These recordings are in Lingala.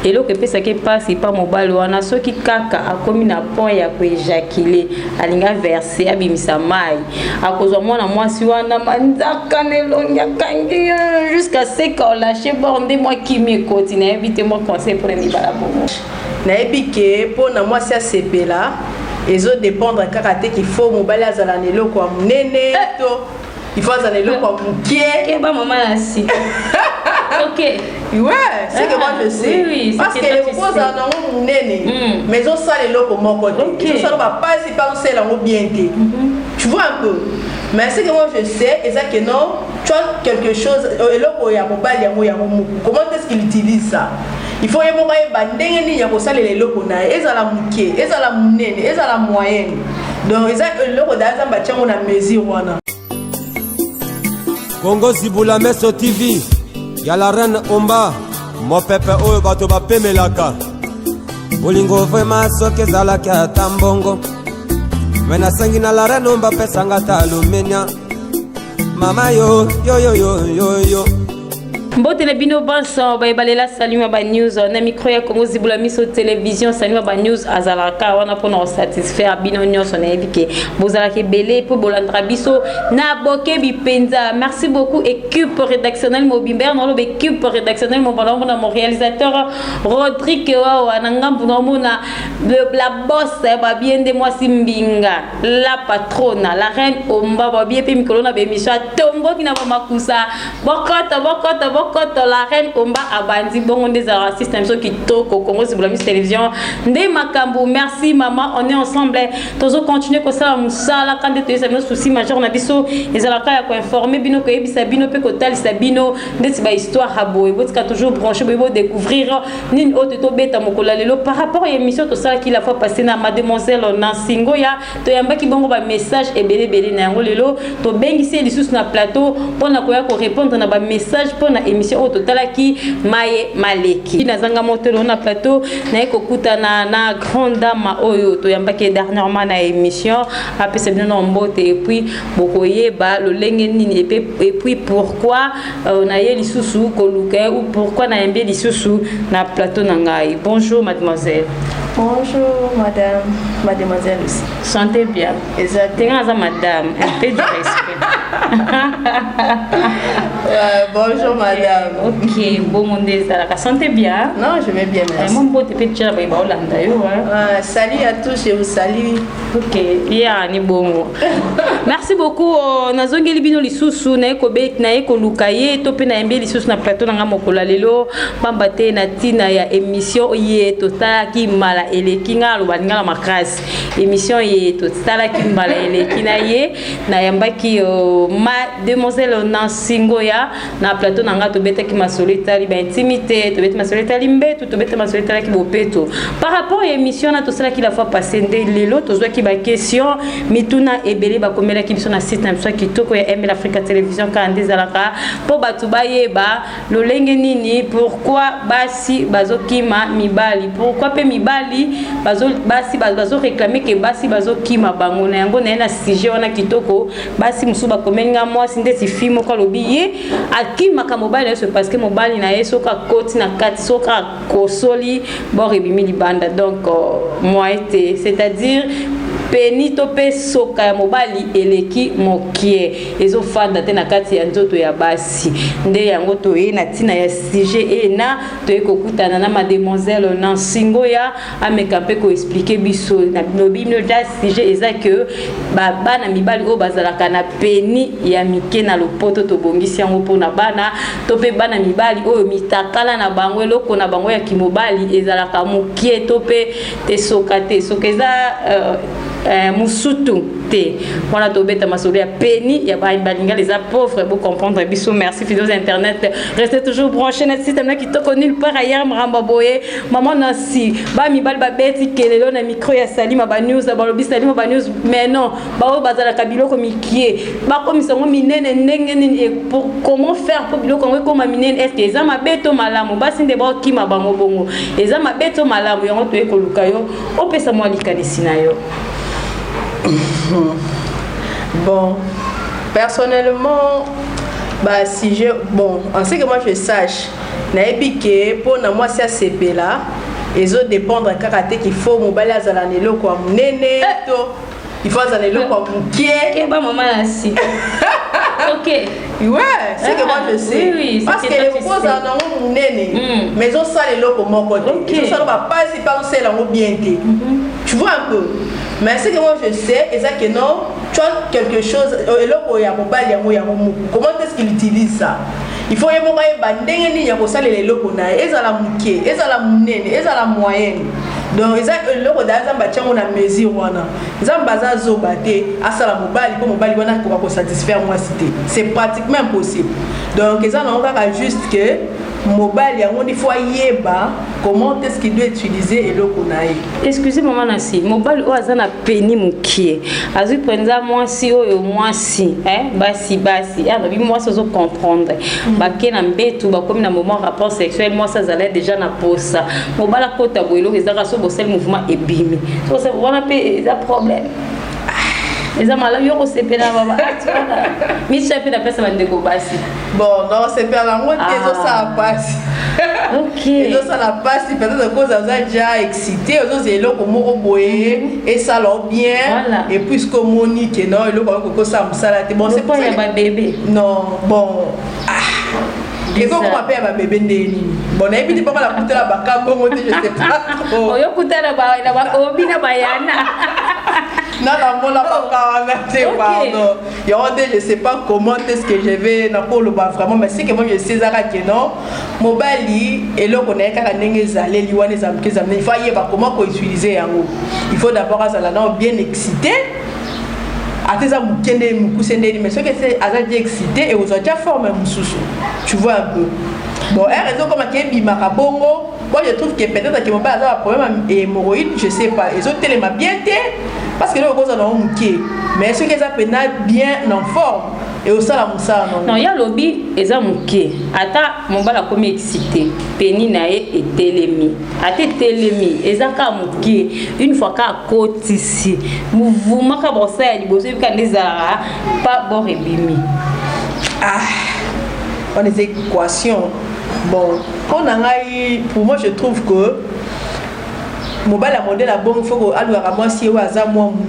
eloko epesaki pasi pa mobali wana soki kaka akomi na point ya koéjaculer alinga verser abimisa mai akozwa mwana mwasi wana manzaka nelongi akangi jusqu'à ce qu'on lâche borde moi qui m'écoute nayebi te moi conseil pour mibala bongo nayebi ke mpona mwasi asepela ezodépendre kaka te qu'il faut mobali azala na eloko ya monene to il faut azala na eloko ya mokie ba mama na si ok ouais c'est que moi je sais oui, parce que les poses en ont monene mais on sale eloko moko te ils sont pas si pas c'est là bien te tu vois un peu mais c'est que moi je sais et ça que non tu as quelque chose eloko ya mobali ya comment est-ce qu'il utilise ça il faut yemo ba bandenge ni ya ko sale eloko na ezala mukie ezala munene ezala moyenne donc eza eloko daza ba chango na mesure wana Congo Zibula Meso TV ya la reine Omba mo pepe oyo bato bapemelaka bolingo vraiment soki ezalaki ata mbongo me nasengi na la reine Omba pesanga ta alumenia mama yo yo yo yo yo yo Mbote na bino banso bayebalela salima ba news na micro ya Congo Zibula Miso télévision salima ba news azalaka wana pona satisfaire bino nyonso na yebike bozalaki belé pour bolandra biso na boke bipenza. Merci beaucoup équipe rédactionnelle Mobimber na équipe rédactionnelle Mobala mon réalisateur Rodrigue wa na ngambu na la boss ba bien de moi Simbinga la patronne la reine Omba ba bien pe mikolo na be émission tombo kina ba makusa bokoto la reine Omba abandi bongo des système so kitoko Congo Zibula Miso télévision ndé makambu. Merci maman, on est ensemble tozo continuer ko sala musala quand tu es souci majeur na biso ezalaka ya ko informer bino ko yebisa bino pe ko talisa bino ndeti ba histoire habo ebotika toujours branché bo découvrir nini autre to beta mokola lelo par rapport à émission to sala qui la fois passé na mademoiselle Nansingo ya to yamba ki bongo ba message ebele na yango lelo to bengisi lisusu na plateau pona ko ya ko répondre na ba message pona émission au total qui maye maleki nazanga motelo na plateau na ekokutana na grande dame oyo to yambaki dernièrement na émission après c'est bien mbote et puis bokoyeba lo lenge nini et puis pourquoi na ye lisusu koluka ou pourquoi na yembe lisusu na plateau na ngai. Bonjour mademoiselle. Bonjour madame, mademoiselle aussi. Sentez bien. Exactement madame, un peu de respect. Bonjour madame. Ok, bon monde ça sentez bien. Non, je vais bien merci. Mon beau te petit là ba Hollande yo. Salut à tous, je vous salue. Ok, ya ni bon. Merci beaucoup nazongeli bino lisusu na ekobet na ekolukaye to pe na embe lisusu na plateau na ngamokola lelo pamba te na tina ya émission ye tota ki mala elekinga lo baninga makasi émission ye tota ki mala elekina ye na yambaki mademoiselle Nansingo ya na plateau na ngato beta ki masolita li ba intimité to beta masolita limbe to beta masolita ki bopeto par rapport à émission na to sala ki la fois passé ndé lelo to zwa ki ba question mituna ebele ba komela ki biso na site na biso kitoko ya ML Africa télévision kandi zalaka po batu bayeba lo lenge nini pourquoi basi bazokima mibali pourquoi pe mibali bazo réclamer que basi bazokima bango na yango na sujet wana kitoko basi musuba komenga moi sindesi fimo ko lobiye akima ka mobali c'est parce que mobali na yeso ka koti na kati soka kosoli bo rebimi libanda donc moi c'est-à-dire peni to pe soka ya mobali eleki mokie ezofanda te na kati ya nzoto ya basi nde yango to ye na tina ya sujet ena to ekokutana na mademoiselle Nansingo ya ameka pe ko expliquer biso na bino ja sujet eza que bana mibali o bazalaka na peni ya mike na lopoto to bongisi yango pona bana to pe bana mibali oyo mitakala na bango eloko na bango ya kimobali ezalaka mokie to pe te soka te sokeza musutu te wana to beta masolo ya peni ya balinga les pauvres pour comprendre biso. Merci fidèles internet, restez toujours branchés na système là qui to nulle part ailleurs mramba boye maman nasi ba mibali ba beti kelelo na micro ya Salima ba news ba lobi Salima ba news mais non ba bazala kabilo ko mikie ba komisa ngo minene ndenge nini pour comment faire pour biloko ngo comme minene est-ce que ezama beto malamu basi nde ba kima bango bongo ezama beto malamu yango to ekoluka yo opesa mo likanisi na yo. Bon, personnellement, bah, si je, bon, en ce que moi je sache, nayebi ke pour na moi ça sepela ezo dépendre kaka te qu'il faut mobali azala na eloko ya monene to il faut azala eloko ya mokie ba maman asi. OK. Ouais, c'est que moi je sais. Oui, parce que les poses en ont monene mais on sale eloko moko te. Ils sont pas si pas on sait lango bien te. Tu vois un peu. Mais c'est que moi je sais et ça que non, tu as quelque chose eloko ya mobali ya mo. Comment est-ce qu'il utilise ça? Il faut yemo ba ndenge ni ya ko sale eloko na ezala mukie, ezala munene, ezala moyenne. Donc eza eloko da zamba tchango na mesure wana. Zamba za zoba te asala mobali ko mobali wana ko satisfaire moi cité. C'est pratiquement impossible. Donc eza na ngaka juste que mobile yango il faut yeba comment est-ce qu'il doit utiliser eloko na ye. Excusez maman Nasi, mobile o azana peni mukie. Azu prenza moi si o moi si, basi ya na bi moi ça zo comprendre. Ba ke na mbetu ba comme na moment rapport sexuel moi ça allait déjà na posa. Mobile kota boilo ezaka so bosel mouvement ebimi. So ça on a pas problème. Les amala yoko sepela baba. Mi chef na pesa bandeko basi. Bon, non, c'est pas la moitié de ça passe. OK. Et donc ça la passe peut-être que ça a déjà excité, aux élo comme boye et ça l'a bien et puisque Monique non, il a ça me bon c'est pas il y a bébé. Non, bon. Et comment on appelle un bébé Ndeni? Bon, on a évité pas mal à coûter la baka, bon, je sais pas. Oh, yo coûter la baka, obi na bayana. Non, non, on n'a pas pardon. Je ne sais pas comment est-ce que je vais le bas vraiment, mais c'est que moi je sais que non. Mobile et là on est quand il faut comment utiliser il faut d'abord bien excité. Mais ce que c'est assez excité et aux autres formes tu vois un peu. Bon, raison comme qui bongo. Moi je trouve que peut-être que mon père a un problème hémorroïde, je sais pas. Les autres tellement bien parce que là on a un mouquet. Mais ce que ça peut être bien en forme et au ça non, il y a lobby et ça mouquet. Ata mon bala comme excité. Peni nae et télémi. Ate télémi et ça ka mouquet. Une fois qu'à côte ici. Mouvement ka brossa ya liboso ka ndezara pas bon rebimi. On des équations. Bon, pour moi je trouve que mobile à modèle à bon il faut que alors moi si moi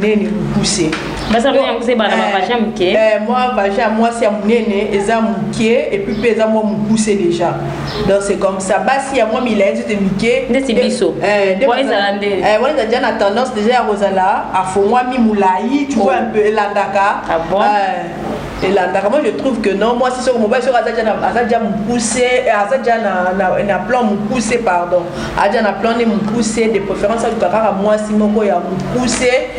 munene pousser parce que vous ba na vaja mke moi vaja moi c'est munene eza mke et puis pesa moi pousser déjà donc c'est comme ça basi à moi milenze de mke ndesi biso moi ils déjà la tendance déjà à rosala à fond moi mi moulai tu vois un peu landaka et là moi je trouve que non moi c'est sur mobile sur azadja me pousser azadja na plan me pousser pardon azadja na plan ne me pousser de préférence à kaka moi si moko ya me pousser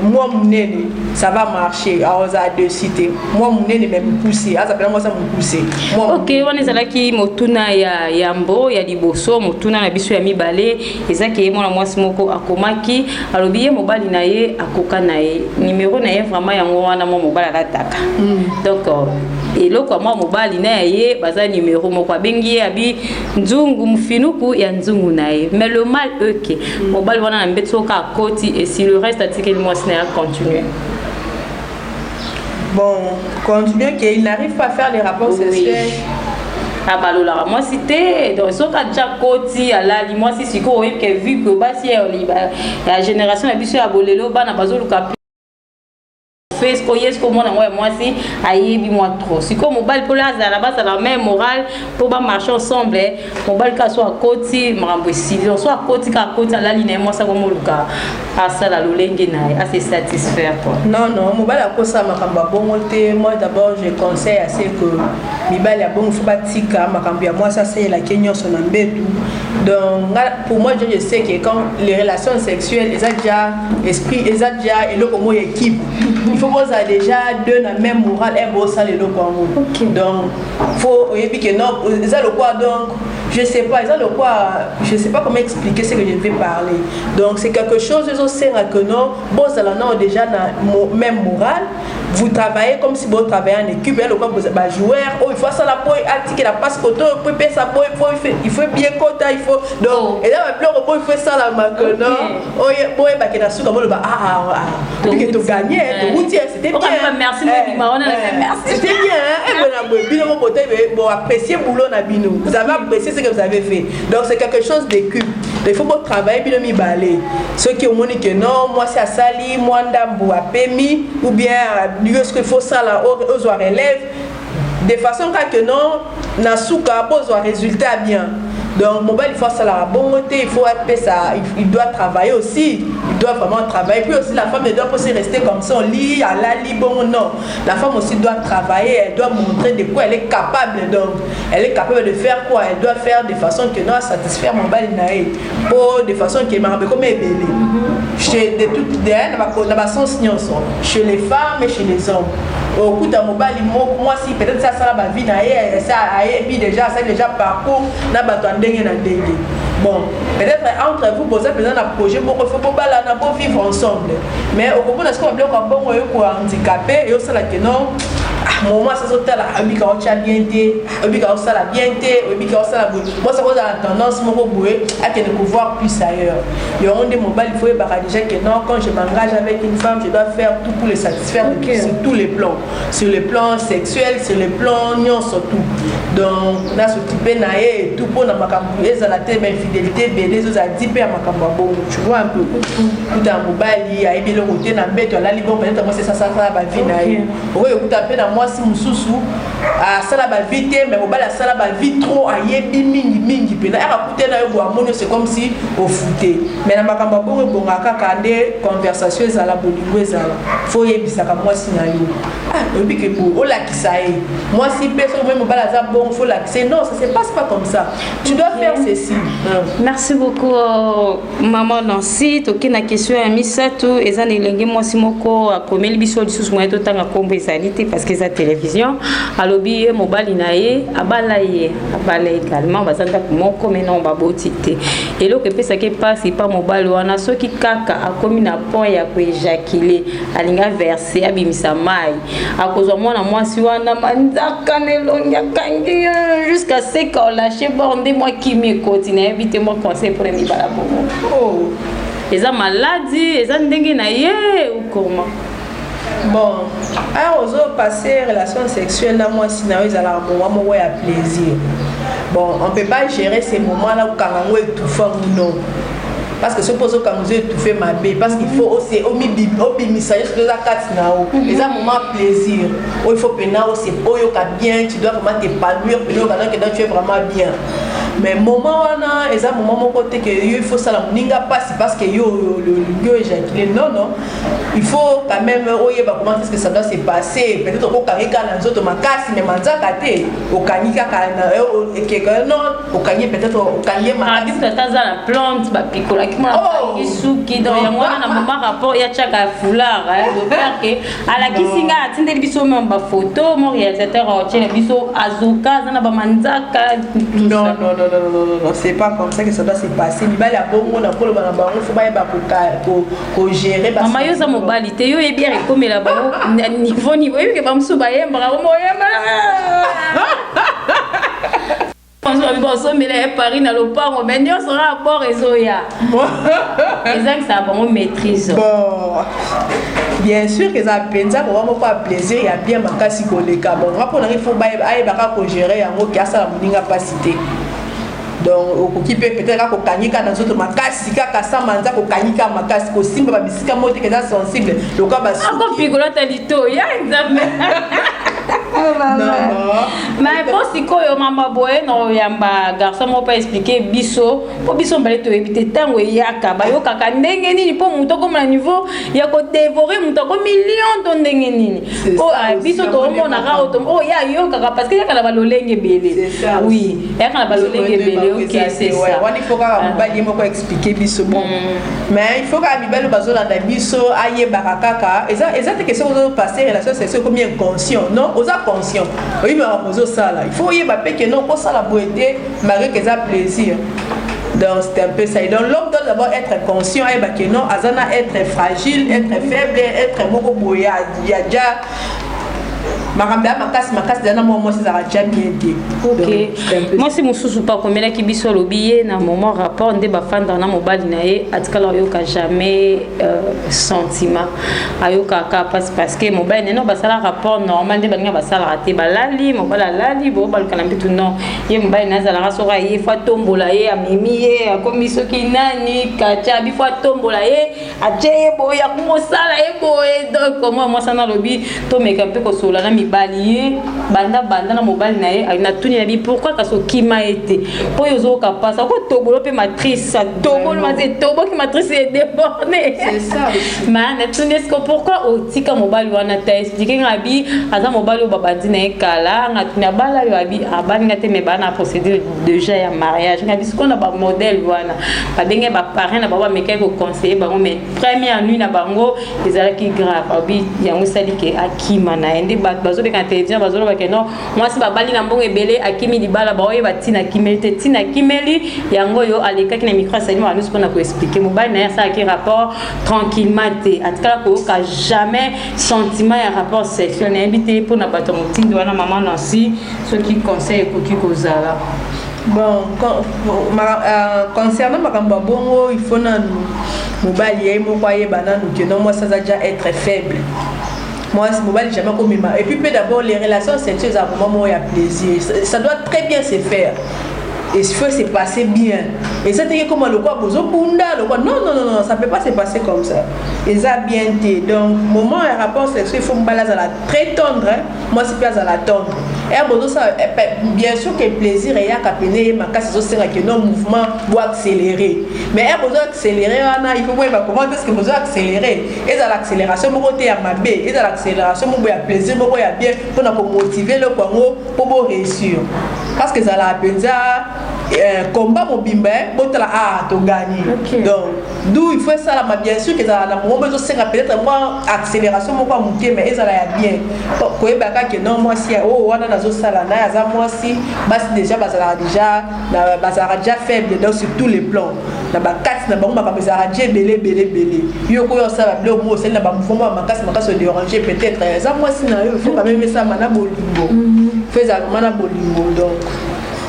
moi munene ça va marcher à osa de cité moi munene même pousser azapela moi ça me pousser OK on ezala ki motuna ya yambo ya liboso motuna na biso ya mibale ezaki mona moi si moko akomaki alobiye mobali na ye akoka na ye numéro na ye vraiment yango wana mo mobali ala donc et loko moi mobali na ye baza numéro moko bengi abi nzungu mfinuku ya nzungu na ye mais le mal que mobali wana na mbetso ka koti et si le reste article moi sina continuer bon continuer qu'il n'arrive pas à faire les rapports sexuels abalola moi cité donc so ka déjà koti ala li moi si siko que vu que basi la génération la biso ya bolelo bana bazoluka est-ce que moi si ayebi moi trop si comme mobile pour la base la même morale pour pas marcher ensemble mobile ka soit côté marambo civil soit côté la ligne moi ça comme luka à ça la lolenge na assez satisfaire quoi non mobile a ko ça makamba bongo te moi d'abord je conseille assez que mibali ya bongo faut batika makambo ya moi ça c'est la Kenya son ambetu donc pour moi je sais que quand les relations sexuelles les a déjà esprit les a déjà et le comme équipe il faut vous a déjà deux la même morale et bon ça les deux donc faut et puis que non ça le quoi donc je sais pas, je sais pas comment expliquer ce que je vais parler. Donc c'est quelque chose de aussi que non, bon ça là déjà même moral. Vous travaillez comme si vous travaillez en équipe, et le quoi vous êtes joueur, oh il faut ça la pointe, article la passe photo, il faut payer ça il faut bien compter, il faut donc et là maintenant il faut ça la maintenant. Oh bon et bah que la souka bon bah que tu gagné, tu routier, c'était bien. Merci merci. C'était bien et bon bien mon côté bon apprécier boulot na bino. Vous avez apprécié ce que vous avez fait. Donc c'est quelque chose d'équipe. Il faut pas travailler bien mi balé. Ceux qui ont montré que non, moi c'est à Sali, moi ndambu a pemi ou bien ce qu'il faut ça là aux relève de façon que non na souka pose un résultat bien. Donc mobile il faut ça la bonté, il faut appeler ça, il doit travailler aussi, il doit vraiment travailler. Puis aussi la femme ne doit pas aussi rester comme ça, on lit, à la lit, bon non. La femme aussi doit travailler, elle doit montrer de quoi elle est capable. Donc elle est capable de faire quoi, elle doit faire de façon que non satisfaire mobile naïe, pour de façon que m'a comme est belle. Chez de toutes dans sens chez les femmes et chez les hommes. Au coup d'un mobile moi si peut-être ça la vie naïe, ça a déjà ça déjà parcours na bon, peut-être entre vous, vous avez un projet pour vivre ensemble. Mais au moment où on est handicapé, et on sait que non, moment ça saute là, on a bien été, on a bien été, moi ça a tendance à te voir plus ailleurs. Et on dit mobile, il faut déjà que non, quand je m'engage avec une femme, je dois faire tout pour les satisfaire sur tous les plans. Sur le plan sexuel, sur le plan nion surtout. Donc, là, ce type et tout pour la la infidélité, les autres a dit tu vois un peu. Tout un mobile, il y a le côté dans bête, la libre, peut-être moi c'est ça va vie naïe. Oui, écoute un peu dans moi si mon sous à ça la vie mais mobile à ça la vie trop à yebi mingi puis là à côté là c'est comme si au fouté. Mais dans makamba bon bon kaka des conversations à la bolingo ça faut yebisa ka moi si na yo. Ah, obi que pour la qui ça est. Moi si personne même mobile à bon faut l'accès non, ça se passe pas comme ça. Tu dois faire ceci. Merci beaucoup maman Nancy, toki na question ya misato eza nelenge mwasi moko akomeli biso lisusu moyen totanga kombo ezalité parce que za télévision alobi mobali na ye abala également bazanda moko maintenant baboti te eloko epesa ke passe pas mobali wana soki kaka akomi na point ya ko éjaculer alinga verser abimisa mai akozwa mwana mwasi wana manzaka nelongi akangi jusqu'à ce qu'on lâche bordé moi qui me continue inviter moi conseil pour les bala bongo oh eza maladie eza ndenge na ye ou comment. Bon, alors aux passer relation sexuelle là moi si na ezala moment moi ya plaisir. Bon, on peut pas gérer ces moments là où quand on est tout fort ou non. Parce que suppose quand vous êtes étouffé ma bébé parce qu'il faut aussi au message de la carte nao les moments plaisir où il faut penser aussi oyo ka bien tu dois vraiment t'épanouir que tu es vraiment bien. Mais moment wana eza moment mon côté que il faut ça la ninga passe parce que yo le éjaculé non il faut quand même oye ba comment est-ce que ça doit se passer peut-être au karika na nzoto makasi mais manzaka te au kanika kana que non au kanye peut-être au kanye makasi tataza la plante ba pikola qui m'a isuki dans ya mwana na moment rapport ya chaka foulard de faire que ala kisinga atindeli biso même ba photo mon réalisateur a tient biso azuka na ba manzaka non, c'est pas comme ça que ça doit se passer. Il va y avoir bon na kolo bana bango faut ba ko gérer parce maman yo za mobilité yo e bien comme la bango niveau et que bamsu ba yemba mo yemba mais là Paris na lo pas mais on sera à bord ezoya exact ça bon maîtrise bon bien sûr que ça pensa pour vraiment pas plaisir il y a bien makasi koleka bon rapport il faut ba ko gérer yango ki asa la muninga pas cité. Donc okoki peut-être ko kanyika dans autres makasi kaka samanza ko kanyika makasi ko simba ba bisika mote que ça sensible le cas ba encore pigola talito ya examen. Non. Mais pour si quoi maman boye non yamba garçon m'a pas expliqué biso pour biso balé to éviter tango yaka ba yo kaka ndenge nini pour muto comme le niveau ya ko dévorer muto comme million de ndenge nini oh biso to mona ka auto oh ya yo kaka parce que yaka la balolenge belé oui yaka la balolenge belé OK c'est ça on il faut ka bali mo ko expliquer biso bon mais il faut ka bibelo bazola na biso aye barakaka eza question de passer relation sexuelle comme inconscient non oza conscient. Oui, mais il faut y aller que non, ça la beauté, malgré que ça plaisir. Donc c'est un peu ça. Et donc l'homme doit d'abord être conscient et que non, azana être fragile, être faible, être beaucoup boya, il y a déjà Marambia makasi dana moi c'est ça déjà bien dit. OK. Moi c'est mususu pas comme là qui biso lobié na moment rapport ndé ba fanda na mobile na ye atikala yoka jamais sentiment ayoka ka parce que mobile non ba sala rapport normal ndé balinga ba sala raté ba lali mobile lali bo ba kana mbitu non ye mobile na zala rasoka ye fa tombola ye amimi ye akomiso kinani kacha bi fa tombola ye aje bo ya kumosala ye bo donc comment moi ça na lobi to meka pe ko sola na balié banda na mobile na ye na tuni na bi pourquoi ka so kima été po yozo ka passa ko tobolo pe matrice tobolo maze tobo ki matrice est débornée c'est ça man na tuni est-ce que pourquoi o tika mobile wana ta expliquer ngabi aza mobile o babandi na kala nga tuni bala yo abi abani ngate me bana procédure déjà ya mariage ngabi ce qu'on a ba modèle wana ba benge ba parrain na baba meka ko conseiller bango mais première nuit na bango ezalaki grave abi yango sali ke akima na ende ba bazo beka télévision bazo ba ke non moi si babali na mbongo ebele akimi libala ba oye batina kimeli tina kimeli yango yo aleka ki na micro sali mo anus pona ko expliquer mobile na ça qui rapport tranquillement te atkala ko ka jamais sentiment ya rapport sexuel na invité pour na bato mutindo wana maman Nancy ce qui conseille ko ki kozala. Bon, concernant Makamba Bongo, il faut na mobile mo kwaye bananu que non moi ça va déjà être faible. Moi, ce mobile jamais comme ma. Et puis d'abord les relations sexuelles à un moment où il y a plaisir. Ça doit très bien se faire. Et il faut se passer bien. Et ça t'est comme le quoi bozo bunda le quoi non, ça peut pas se passer comme ça. Et ça bien été. Donc moment un rapport sexuel il faut me balader à la très tendre. Hein? Moi c'est pas à la tendre. Et bozo ça bien sûr que plaisir et y a capiner ma casse c'est que non mouvement doit accélérer. Mais un bozo accélérer il faut voir comment est-ce que bozo accélérer. Et dans l'accélération mon côté à ma baie et dans l'accélération mon boya plaisir mon boya bien pour nous motiver le Congo pour réussir. Parce que ça la penza combat mobimba botala to gagner. Donc d'où il faut ça là bien sûr que ça la moment besoin c'est peut-être moi accélération mon quoi monter mais ça là bien ko e baka que non moi si wana nazo sala na za moi si bas déjà bazara déjà faible donc sur tous les plans na ba quatre na bango ba bazara déjà belé yo ko yo ça ba mo c'est na ba mouvement makasi déranger peut-être ça moi si na yo il faut quand même ça mana bolingo fait ça mana bolingo donc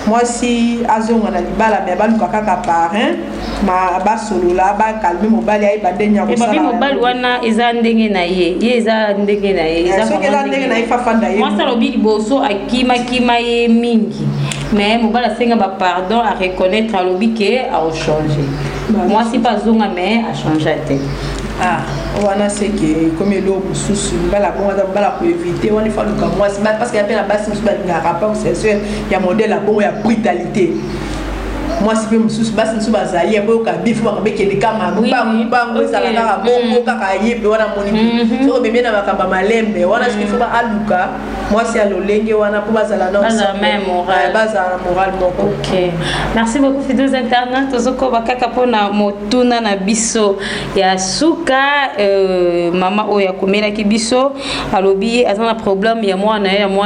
moi si azonga na libala mais ba luka kaka parrain ma ba solo la ba calmer mobile ay ba denya ko sala et mobile wana eza ndenge na ye eza ndenge na ye eza so kela ndenge na ifa fanda ye moi ça lobi liboso akima ye mingi mais mobile asenga ba pardon à reconnaître à lobi que a changer moi si pas zonga mais a changer tête. Ah, on a ce qui comme le sous bala pour éviter on il faut que moi parce qu'il y a bien la base il y a rapport sexuel il y a modèle la bon il y a brutalité. Moi si je me suis basse sous bazali pour que bif moi avec les camarades ba ça la bongo kaka yebe wana moni so bébé na makamba malembe wana ce qu'il faut ba aluka moi si à l'olenge wana pour bazala non baza moral moko. OK, merci beaucoup fidèles internautes tozoko bakaka pona motuna na biso ya suka mama oya komela ki biso alobi azana problème ya moi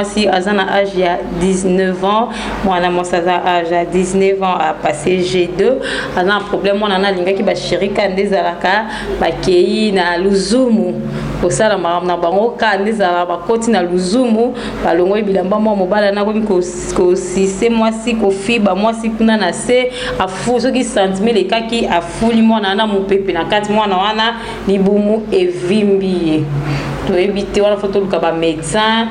si azana âge ya 19 ans moi na moi ça âge à 19 ans à passer G2 azana un problème on a linga ki ba shirika ndezalaka bakei na luzumu osala na bango ka ndezala bakoti na luzumu balongo bilamba mo mobala na komi ko sise mwasi ko fiba mwasi kuna na se afu soki sentiment le kaki afuli mwana na mupepe na kati mwana wana libumu evimbi to éviter wana photo luka ba médecin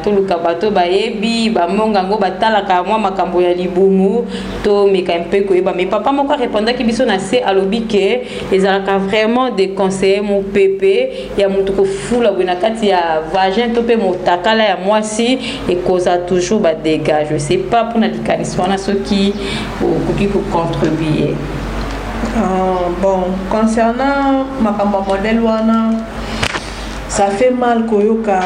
to luka bato ba yebi ba monga ngo batalaka mwa makambo ya libumu to meka un peu ko yeba mais papa moko répondait ki biso na se alobi ke ezalaka vraiment de conseiller mon pépé ya mutu ko fula bwana kati ya vagin to pe motakala ya mwasi et causa toujours ba dégâts je sais pas pour na likanisi wana soki koki ko contribuer. Bon concernant makambo modèle wana ça fait mal koyoka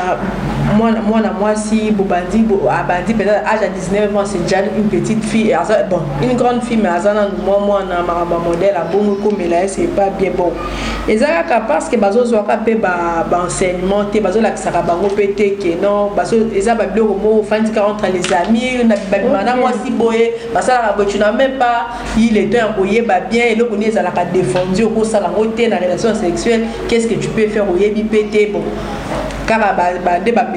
moi si Bobandi Abandi peut-être âge à 19 ans c'est déjà une petite fille bon une grande fille mais azana moi na maramba modèle à bongo comme là c'est pas bien bon ezaka parce que bazo zwaka pe ba enseignement te bazo la kisaka bango pété que non bazo ezaba biloko mo fandika entre les amis na bimana moi si boye basala la tu n'as même pas il est temps koyeba bien et le connaît ça la défendu au ça la moté na relation sexuelle qu'est-ce que tu peux faire oyebi pété bon car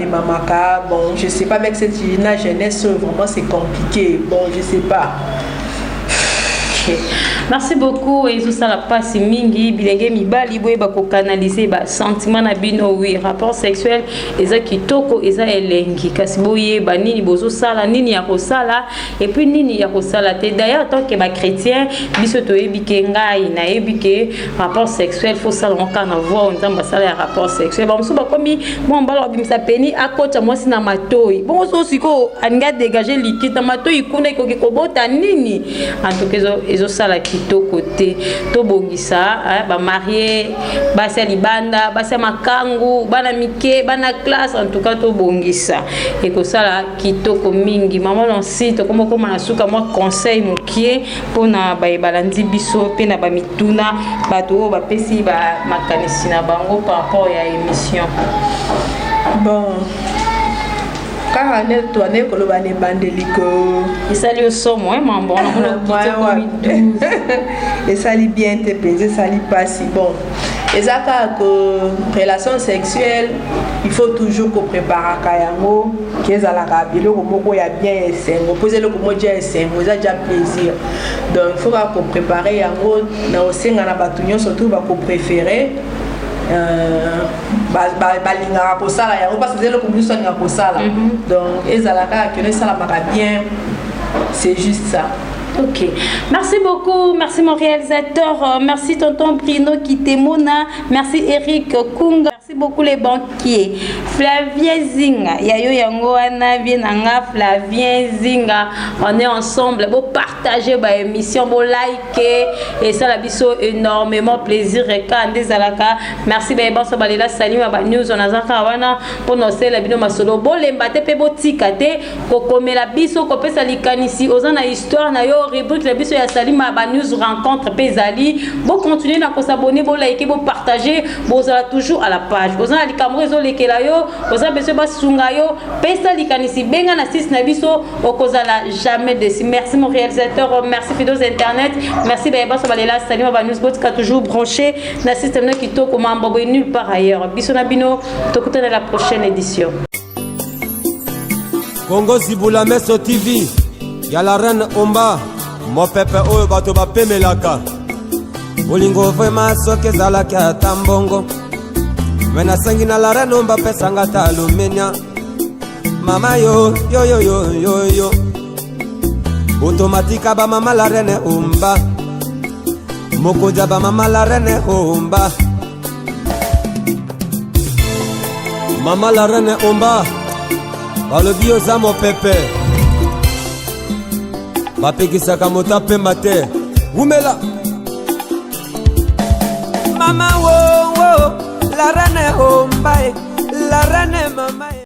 mamaka bon je sais pas avec cette jeunesse vraiment c'est compliqué bon je sais pas. Merci beaucoup et ça la passe mingi bilenge mibali boye ba ko canaliser ba sentiment na bino oui rapport sexuel eza kitoko eza elengi kasi boye ba nini bozo sala nini ya ko sala et puis nini ya ko sala te d'ailleurs tant que ba chrétien biso to ebike ngai na ebike rapport sexuel faut sala on kana voir on tamba sala ya rapport sexuel ba mso ba komi mo mbala bimisa peni akota moi sina matoi bon so siko anga dégager liquide na matoi kuna ko kobota nini en tout cas ezo sala kitoko te to bongisa ba marié ba sali banda ba sema kangu bana mike bana classe en tout cas to bongisa et ko sala kitoko mingi maman non site comme na suka moi conseil mokie pona ba balandi biso pe na ba mituna bato ba pesi ba makanisi na bango par rapport à émission bon car toi ne koloba ne bandeliko et sali au somo hein mambo et sali bien te peser sali pas si bon ezaka que relation sexuelle il faut toujours qu'on prépare kayango kezala ka biloko moko ya bien esengo poser le komo dia esengo za déjà plaisir donc il faut qu'on prépare yango na osenga na batunyo surtout ba ko préférer balingaka kosala yango parce que eloko mosusu alinga kosala donc ezalaka kene esalamaka bien c'est juste ça. Ok, merci beaucoup, merci mon réalisateur, merci tonton Bruno Kitemona, merci Eric Kunga, merci beaucoup les banquiers. Flavien Zinga, Yayo Yangoana, Vienanga, Flavien Zinga, on est ensemble, vous partagez votre émission, vous likez, et ça la biso énormément plaisir. Merci, bon, ça va aller là, salut, ma news, on a zakawana, pour nous, c'est la vidéo, ma solo, bon, les mbate, pe botikate, kokome la biso, kopé salikanisi, osana histoire, na yo, rubrique la biso ya salima ba news rencontre pezali bon continuer na ko s'abonner bon liker bon partager bon ça toujours à la page bon ça li kamrezo lekela yo bon ça beso ba sunga yo pesa likanisi benga na sis na biso okozala jamais déçu. Merci mon réalisateur, merci Fidos internet, merci ba ça balela salima ba news botka toujours branché na système qui to comme mambo nulle part ailleurs biso na bino to kota dans la prochaine édition. Congo Zibula Meso TV ya la reine Omba mo pepe oyo bato bapemelaka olingo vraiment soki ezalaki ata mbongo me nasengi na la reine Omba pesanga ta alumenia mama yo automatika ba mama la reine Omba mokonja ba mama la reine Omba mama la reine Omba balobi oza mo pepe bapekisaka mota pemba te umela mama wo la reine Omba la reine mama